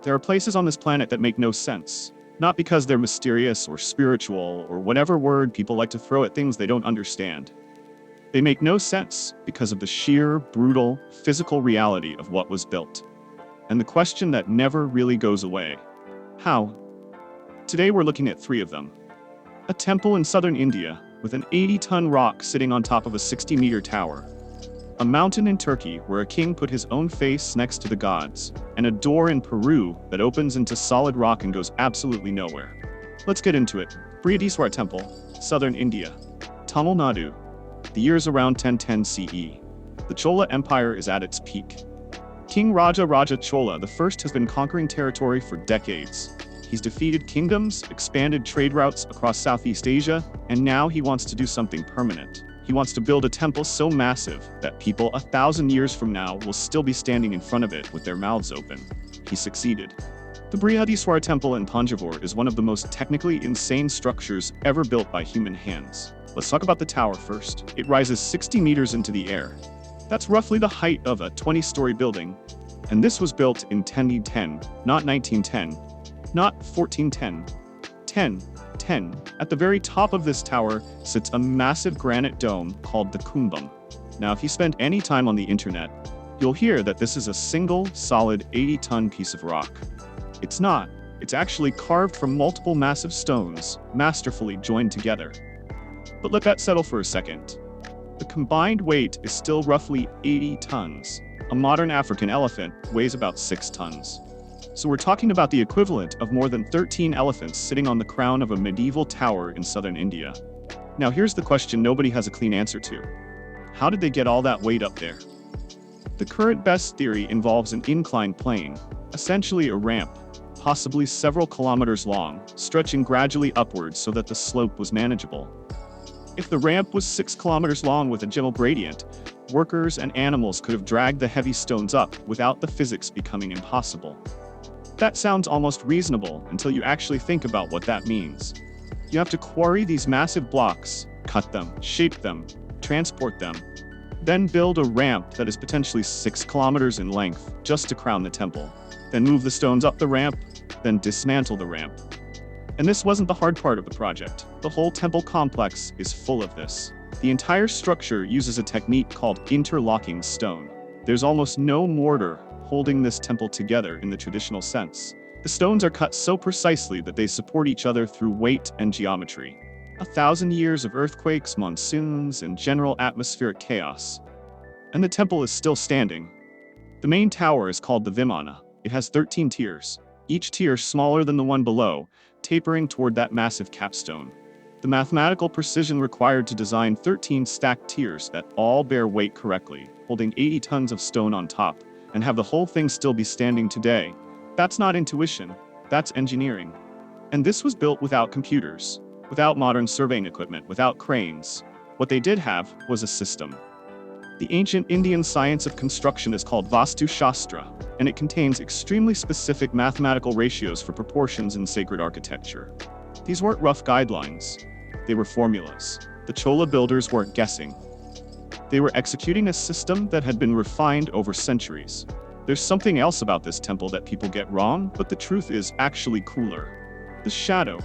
There are places on this planet that make no sense, not because they're mysterious or spiritual or whatever word people like to throw at things they don't understand. They make no sense because of the sheer, brutal, physical reality of what was built. And the question that never really goes away: how? Today we're looking at three of them. A temple in southern India with an 80-ton rock sitting on top of a 60-meter tower. A mountain in Turkey where a king put his own face next to the gods. And a door in Peru that opens into solid rock and goes absolutely nowhere. Let's get into it. Brihadiswara Temple, southern India. Tamil Nadu. The year is around 1010 CE. The Chola Empire is at its peak. King Raja Chola I has been conquering territory for decades. He's defeated kingdoms, expanded trade routes across Southeast Asia, and now he wants to do something permanent. He wants to build a temple so massive that people 1,000 years from now will still be standing in front of it with their mouths open. He succeeded. The Brihadiswara Temple in Thanjavur is one of the most technically insane structures ever built by human hands. Let's talk about the tower first. It rises 60 meters into the air. That's roughly the height of a 20-story building, and this was built in 1010, not 1910, not 1410, 1010. At the very top of this tower sits a massive granite dome called the Kumbum. Now, if you spend any time on the internet, you'll hear that this is a single, solid 80-ton piece of rock. It's not. It's actually carved from multiple massive stones, masterfully joined together. But let that settle for a second. The combined weight is still roughly 80 tons. A modern African elephant weighs about 6 tons. So we're talking about the equivalent of more than 13 elephants sitting on the crown of a medieval tower in southern India. Now here's the question nobody has a clean answer to. How did they get all that weight up there? The current best theory involves an inclined plane, essentially a ramp, possibly several kilometers long, stretching gradually upwards so that the slope was manageable. If the ramp was 6 kilometers long with a gentle gradient, workers and animals could have dragged the heavy stones up without the physics becoming impossible. That sounds almost reasonable until you actually think about what that means. You have to quarry these massive blocks, cut them, shape them, transport them, then build a ramp that is potentially 6 kilometers in length just to crown the temple, then move the stones up the ramp, then dismantle the ramp. And this wasn't the hard part of the project. The whole temple complex is full of this. The entire structure uses a technique called interlocking stone. There's almost no mortar holding this temple together in the traditional sense. The stones are cut so precisely that they support each other through weight and geometry. 1,000 years of earthquakes, monsoons, and general atmospheric chaos. And the temple is still standing. The main tower is called the Vimana. It has 13 tiers, each tier smaller than the one below, tapering toward that massive capstone. The mathematical precision required to design 13 stacked tiers that all bear weight correctly, holding 80 tons of stone on top, and have the whole thing still be standing today. That's not intuition, that's engineering. And this was built without computers, without modern surveying equipment, without cranes. What they did have was a system. The ancient Indian science of construction is called Vastu Shastra, and it contains extremely specific mathematical ratios for proportions in sacred architecture. These weren't rough guidelines, they were formulas. The Chola builders weren't guessing. They were executing a system that had been refined over centuries. There's something else about this temple that people get wrong, but the truth is actually cooler. The shadow.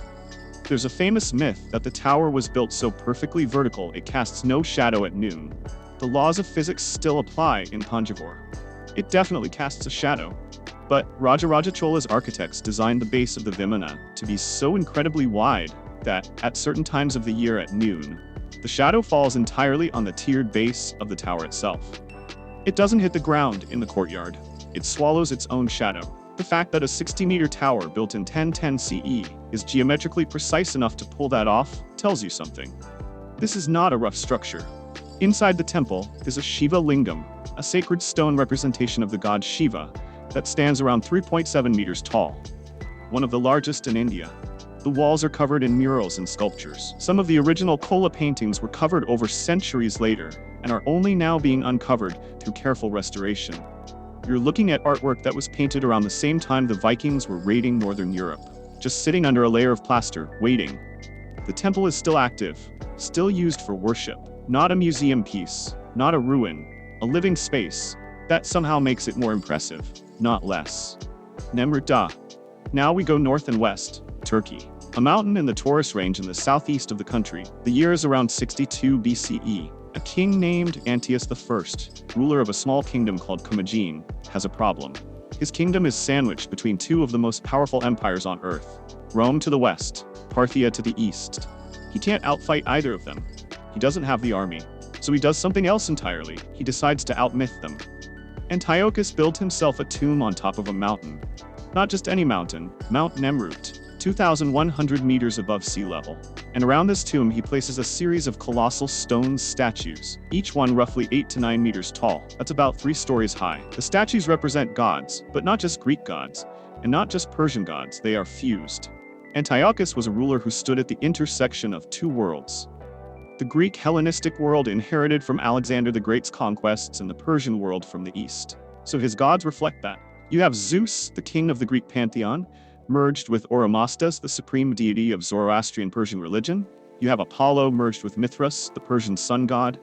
There's a famous myth that the tower was built so perfectly vertical it casts no shadow at noon. The laws of physics still apply in Thanjavur. It definitely casts a shadow. But Raja Chola's architects designed the base of the Vimana to be so incredibly wide that, at certain times of the year at noon, the shadow falls entirely on the tiered base of the tower itself. It doesn't hit the ground in the courtyard. It swallows its own shadow. The fact that a 60-meter tower built in 1010 CE is geometrically precise enough to pull that off tells you something. This is not a rough structure. Inside the temple is a Shiva Lingam, a sacred stone representation of the god Shiva that stands around 3.7 meters tall, one of the largest in India. The walls are covered in murals and sculptures. Some of the original Chola paintings were covered over centuries later and are only now being uncovered through careful restoration. You're looking at artwork that was painted around the same time the Vikings were raiding northern Europe, just sitting under a layer of plaster, waiting. The temple is still active, still used for worship, not a museum piece, not a ruin, a living space. That somehow makes it more impressive, not less. Nemrut Dağ. Now we go north and west, Turkey. A mountain in the Taurus range in the southeast of the country. The year is around 62 BCE. A king named Antiochus I, ruler of a small kingdom called Commagene, has a problem. His kingdom is sandwiched between two of the most powerful empires on earth, Rome to the west, Parthia to the east. He can't outfight either of them. He doesn't have the army, so he does something else entirely. He decides to outmyth them. Antiochus built himself a tomb on top of a mountain. Not just any mountain, Mount Nemrut, 2,100 meters above sea level. And around this tomb he places a series of colossal stone statues, each one roughly 8 to 9 meters tall. That's about 3 stories high. The statues represent gods, but not just Greek gods, and not just Persian gods, they are fused. Antiochus was a ruler who stood at the intersection of two worlds. The Greek Hellenistic world inherited from Alexander the Great's conquests and the Persian world from the east. So his gods reflect that. You have Zeus, the king of the Greek pantheon, merged with Oromasdes, the supreme deity of Zoroastrian Persian religion. You have Apollo merged with Mithras, the Persian sun god.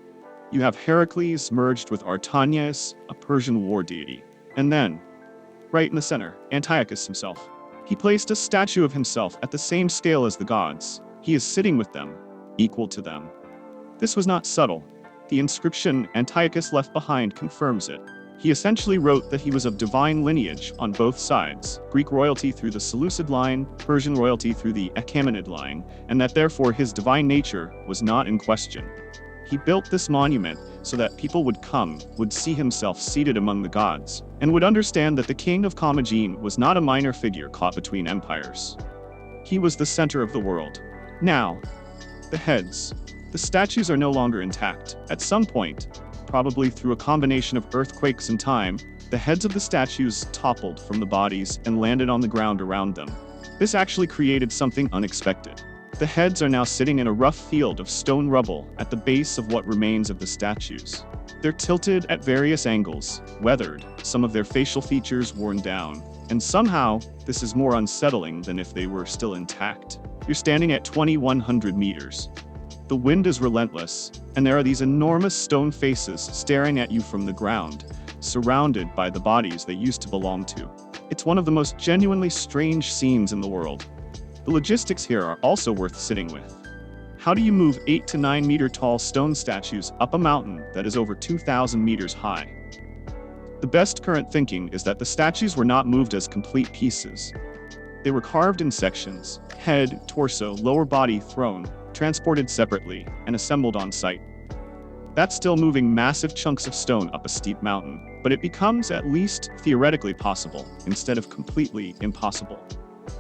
You have Heracles merged with Artanias, a Persian war deity. And then, right in the center, Antiochus himself. He placed a statue of himself at the same scale as the gods. He is sitting with them, equal to them. This was not subtle. The inscription Antiochus left behind confirms it. He essentially wrote that he was of divine lineage on both sides, Greek royalty through the Seleucid line, Persian royalty through the Achaemenid line, and that therefore his divine nature was not in question. He built this monument so that people would see himself seated among the gods, and would understand that the king of Commagene was not a minor figure caught between empires. He was the center of the world. Now, the heads. The statues are no longer intact. At some point, probably through a combination of earthquakes and time, the heads of the statues toppled from the bodies and landed on the ground around them. This actually created something unexpected. The heads are now sitting in a rough field of stone rubble at the base of what remains of the statues. They're tilted at various angles, weathered, some of their facial features worn down, and somehow, this is more unsettling than if they were still intact. You're standing at 2,100 meters. The wind is relentless, and there are these enormous stone faces staring at you from the ground, surrounded by the bodies they used to belong to. It's one of the most genuinely strange scenes in the world. The logistics here are also worth sitting with. How do you move 8 to 9 meter tall stone statues up a mountain that is over 2,000 meters high? The best current thinking is that the statues were not moved as complete pieces. They were carved in sections, head, torso, lower body thrown, transported separately, and assembled on site. That's still moving massive chunks of stone up a steep mountain, but it becomes at least theoretically possible, instead of completely impossible.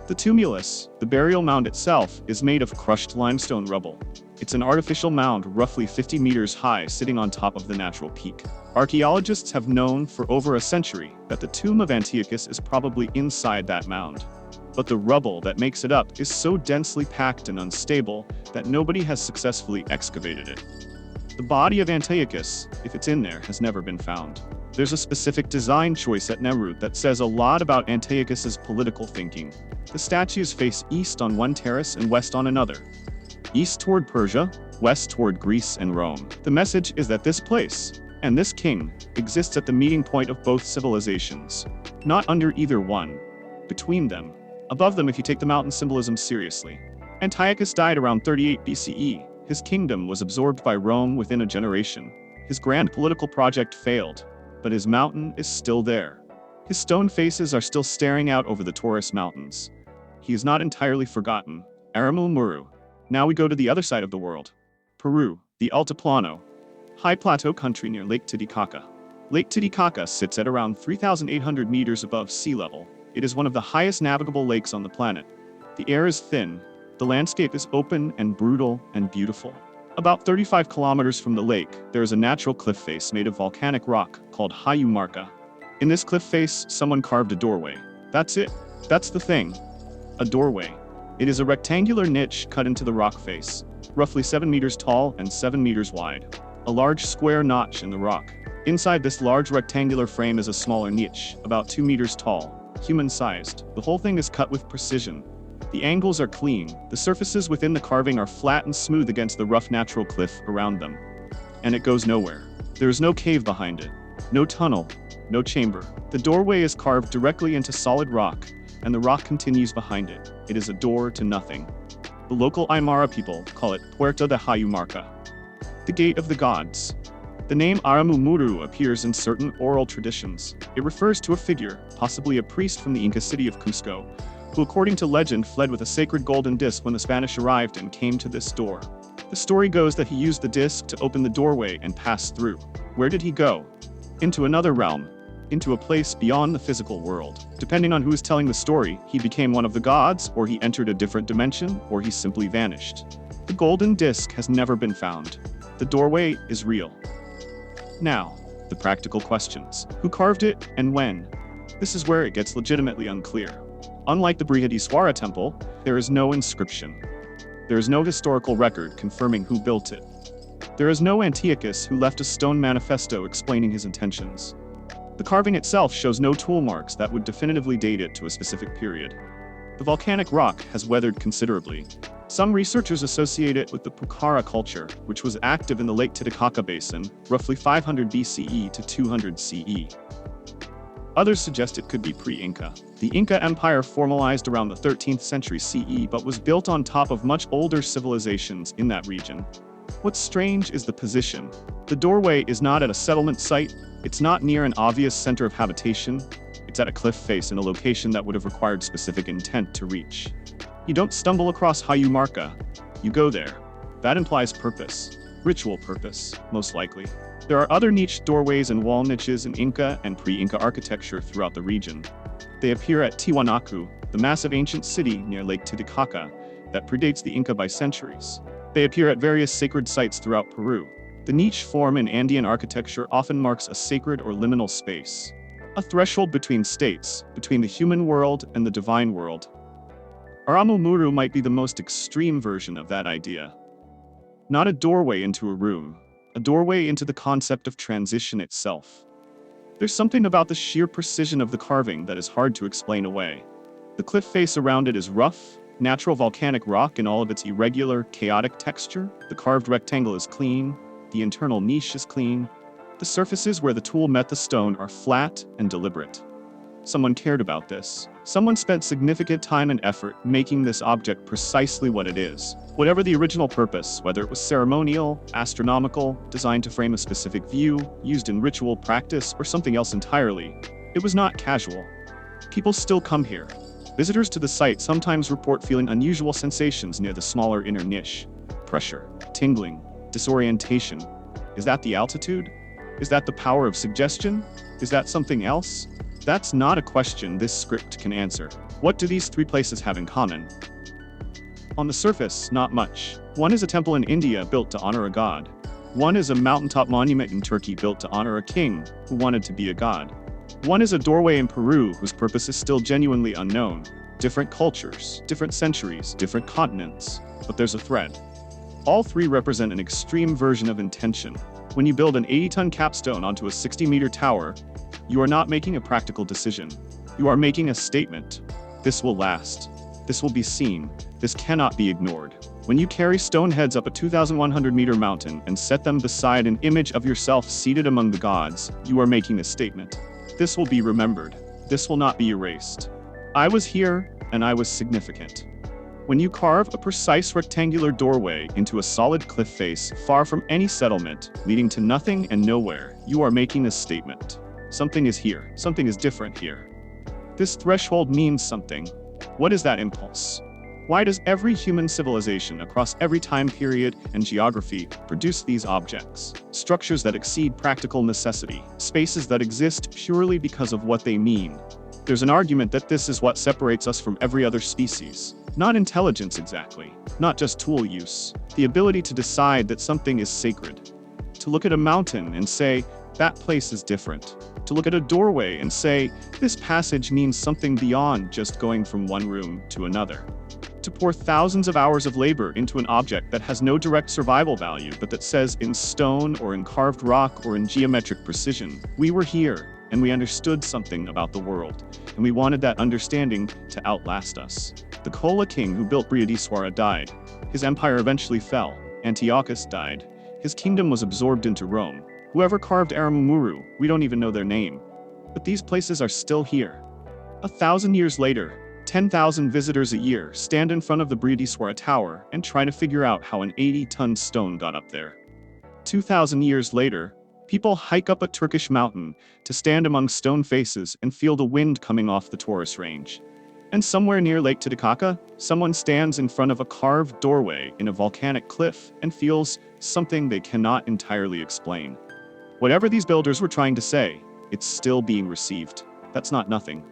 The tumulus, the burial mound itself, is made of crushed limestone rubble. It's an artificial mound roughly 50 meters high sitting on top of the natural peak. Archaeologists have known for over a century that the tomb of Antiochus is probably inside that mound. But the rubble that makes it up is so densely packed and unstable that nobody has successfully excavated it. The body of Antiochus, if it's in there, has never been found. There's a specific design choice at Nemrut that says a lot about Antiochus's political thinking. The statues face east on one terrace and west on another. East toward Persia, west toward Greece and Rome. The message is that this place, and this king, exists at the meeting point of both civilizations. Not under either one. Between them. Above them if you take the mountain symbolism seriously. Antiochus died around 38 BCE. His kingdom was absorbed by Rome within a generation. His grand political project failed, but his mountain is still there. His stone faces are still staring out over the Taurus mountains. He is not entirely forgotten. Aramul Muru. Now we go to the other side of the world. Peru, the Altiplano, high plateau country near Lake Titicaca. Lake Titicaca sits at around 3,800 meters above sea level. It is one of the highest navigable lakes on the planet. The air is thin, the landscape is open and brutal and beautiful. About 35 kilometers from the lake, there is a natural cliff face made of volcanic rock called Hayu Marca. In this cliff face, someone carved a doorway. That's it. That's the thing. A doorway. It is a rectangular niche cut into the rock face, roughly 7 meters tall and 7 meters wide. A large square notch in the rock. Inside this large rectangular frame is a smaller niche, about 2 meters tall. Human-sized. The whole thing is cut with precision. The angles are clean. The surfaces within the carving are flat and smooth against the rough natural cliff around them. And it goes nowhere. There is no cave behind it. No tunnel, no chamber. The doorway is carved directly into solid rock, and the rock continues behind it. It is a door to nothing. The local Aymara people call it Puerta de Hayumarca, the Gate of the Gods. The name Aramumuru appears in certain oral traditions. It refers to a figure, possibly a priest from the Inca city of Cusco, who according to legend fled with a sacred golden disc when the Spanish arrived and came to this door. The story goes that he used the disc to open the doorway and pass through. Where did he go? Into another realm, into a place beyond the physical world. Depending on who is telling the story, he became one of the gods, or he entered a different dimension, or he simply vanished. The golden disc has never been found. The doorway is real. Now, the practical questions. Who carved it, and when? This is where it gets legitimately unclear. Unlike the Brihadiswara temple, there is no inscription. There is no historical record confirming who built it. There is no Antiochus who left a stone manifesto explaining his intentions. The carving itself shows no tool marks that would definitively date it to a specific period. The volcanic rock has weathered considerably. Some researchers associate it with the Pucara culture, which was active in the Lake Titicaca Basin, roughly 500 BCE to 200 CE. Others suggest it could be pre-Inca. The Inca Empire formalized around the 13th century CE but was built on top of much older civilizations in that region. What's strange is the position. The doorway is not at a settlement site, it's not near an obvious center of habitation, it's at a cliff face in a location that would have required specific intent to reach. You don't stumble across Hayumarca, you go there. That implies purpose. Ritual purpose, most likely. There are other niche doorways and wall niches in Inca and pre-Inca architecture throughout the region. They appear at Tiwanaku, the massive ancient city near Lake Titicaca that predates the Inca by centuries. They appear at various sacred sites throughout Peru. The niche form in Andean architecture often marks a sacred or liminal space, a threshold between states, between the human world and the divine world. Aramumuru might be the most extreme version of that idea. Not a doorway into a room, a doorway into the concept of transition itself. There's something about the sheer precision of the carving that is hard to explain away. The cliff face around it is rough, natural volcanic rock in all of its irregular, chaotic texture. The carved rectangle is clean, the internal niche is clean. The surfaces where the tool met the stone are flat and deliberate. Someone cared about this. Someone spent significant time and effort making this object precisely what it is. Whatever the original purpose, whether it was ceremonial, astronomical, designed to frame a specific view, used in ritual practice, or something else entirely, it was not casual. People still come here. Visitors to the site sometimes report feeling unusual sensations near the smaller inner niche. Pressure, tingling, disorientation. Is that the altitude? Is that the power of suggestion? Is that something else? That's not a question this script can answer. What do these three places have in common? On the surface, not much. One is a temple in India built to honor a god. One is a mountaintop monument in Turkey built to honor a king who wanted to be a god. One is a doorway in Peru whose purpose is still genuinely unknown. Different cultures, different centuries, different continents, but there's a thread. All three represent an extreme version of intention. When you build an 80-ton capstone onto a 60-meter tower, you are not making a practical decision. You are making a statement. This will last. This will be seen. This cannot be ignored. When you carry stone heads up a 2,100-meter mountain and set them beside an image of yourself seated among the gods, you are making a statement. This will be remembered. This will not be erased. I was here, and I was significant. When you carve a precise rectangular doorway into a solid cliff face far from any settlement, leading to nothing and nowhere, you are making a statement. Something is here. Something is different here. This threshold means something. What is that impulse? Why does every human civilization across every time period and geography produce these objects? Structures that exceed practical necessity, spaces that exist purely because of what they mean. There's an argument that this is what separates us from every other species. Not intelligence exactly, not just tool use, the ability to decide that something is sacred. To look at a mountain and say, that place is different. To look at a doorway and say, this passage means something beyond just going from one room to another. To pour thousands of hours of labor into an object that has no direct survival value, but that says in stone or in carved rock or in geometric precision, we were here and we understood something about the world, and we wanted that understanding to outlast us. The Kola king who built Brihadiswara died. His empire eventually fell. Antiochus died. His kingdom was absorbed into Rome. Whoever carved Aramumuru, we don't even know their name. But these places are still here. 1,000 years later, 10,000 visitors a year stand in front of the Brihdiswara Tower and try to figure out how an 80-ton stone got up there. 2,000 years later, people hike up a Turkish mountain to stand among stone faces and feel the wind coming off the Taurus Range. And somewhere near Lake Titicaca, someone stands in front of a carved doorway in a volcanic cliff and feels something they cannot entirely explain. Whatever these builders were trying to say, it's still being received. That's not nothing.